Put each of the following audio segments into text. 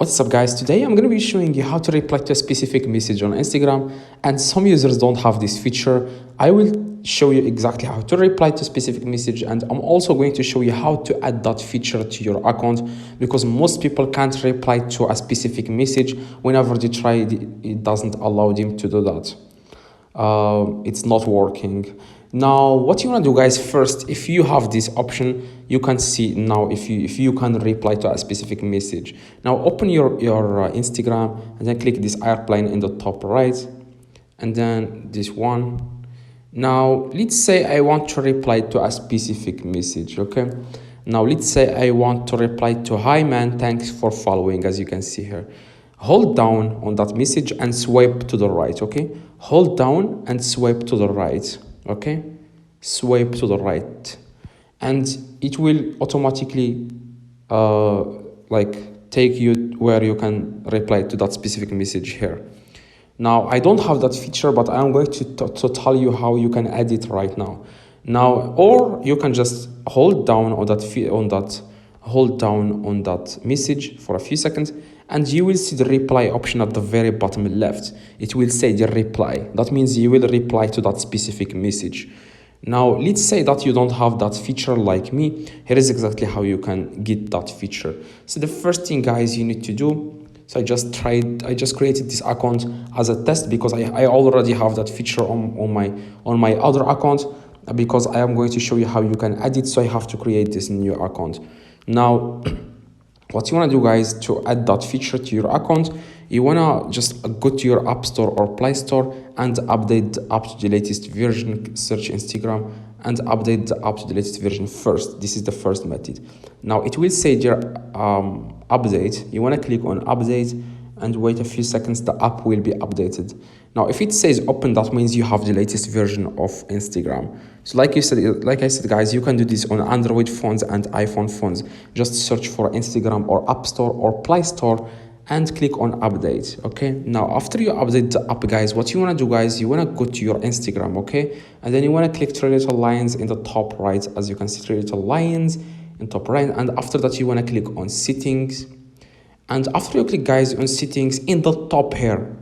What's up guys, today I'm going to be showing you how to reply to a specific message on Instagram, and some users don't have this feature. I will show you exactly how to reply to a specific message, and I'm also going to show you how to add that feature to your account, because most people can't reply to a specific message. Whenever they try, it doesn't allow them to do that. It's not working. Now what you want to do guys, first, if you have this option, you can see now if you can reply to a specific message. Now open your Instagram and then click this airplane in the top right, and then this one. Now let's say I want to reply to a specific message. Okay, now let's say I want to reply to "Hi man, thanks for following." As you can see here, hold down on that message and swipe to the right. Okay, hold down and swipe to the right. Okay, swipe to the right, and it will automatically like take you where you can reply to that specific message here. Now I don't have that feature, but I'm going to tell you how you can add it right now. Now, or you can just hold down on that message for a few seconds, and you will see the reply option at the very bottom left. It will say the reply. That means you will reply to that specific message. Now let's say that you don't have that feature like me. Here is exactly how you can get that feature. So the first thing guys you need to do, so I just created this account as a test, because I already have that feature on my other account, because I am going to show you how you can add it. So I have to create this new account. Now what you want to do guys, to add that feature to your account, you want to just go to your App Store or Play Store and update the app to the latest version. Search Instagram and update the app to the latest version first. This is the first method. Now it will say there update. You want to click on update and wait a few seconds. The app will be updated. Now if it says open, that means you have the latest version of Instagram. So like I said guys, you can do this on Android phones and iPhone phones. Just search for Instagram or App Store or Play Store and click on update. Okay, now after you update the app guys, what you want to do guys, you want to go to your Instagram. Okay, and then you want to click three little lines in the top right. As you can see, three little lines in top right, and after that you want to click on settings. And after you click guys on settings, in the top here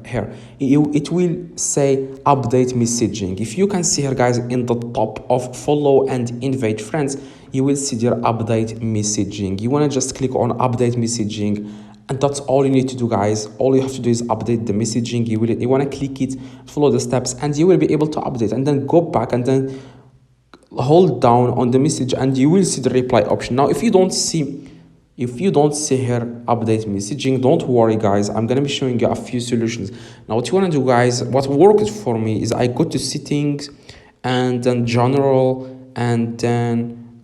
it will say update messaging. If you can see here guys, in the top of follow and invite friends, you will see there update messaging. You want to just click on update messaging, and that's all you need to do guys. All you have to do is update the messaging. You want to click it, follow the steps, and you will be able to update, and then go back and then hold down on the message, and you will see the reply option. Now if you don't see here update messaging, don't worry guys, I'm gonna be showing you a few solutions. Now what you want to do guys, what worked for me is I go to settings and then general, and then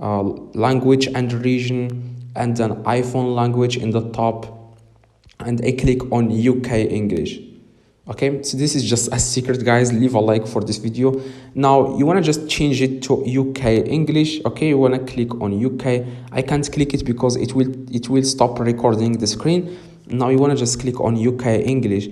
language and region, and then iPhone language in the top, and I click on UK English. Okay, so this is just a secret guys. Leave a like for this video. Now you want to just change it to UK English. Okay, you want to click on UK. I can't click it because it will stop recording the screen. Now you want to just click on UK English,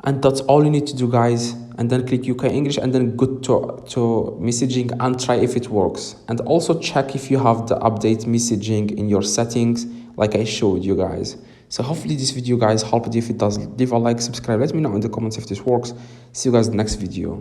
and that's all you need to do guys. And then click UK English, and then go to messaging and try if it works. And also check if you have the update messaging in your settings like I showed you guys. So hopefully this video guys helped. If it does, leave a like, subscribe, let me know in the comments if this works. See you guys in the next video.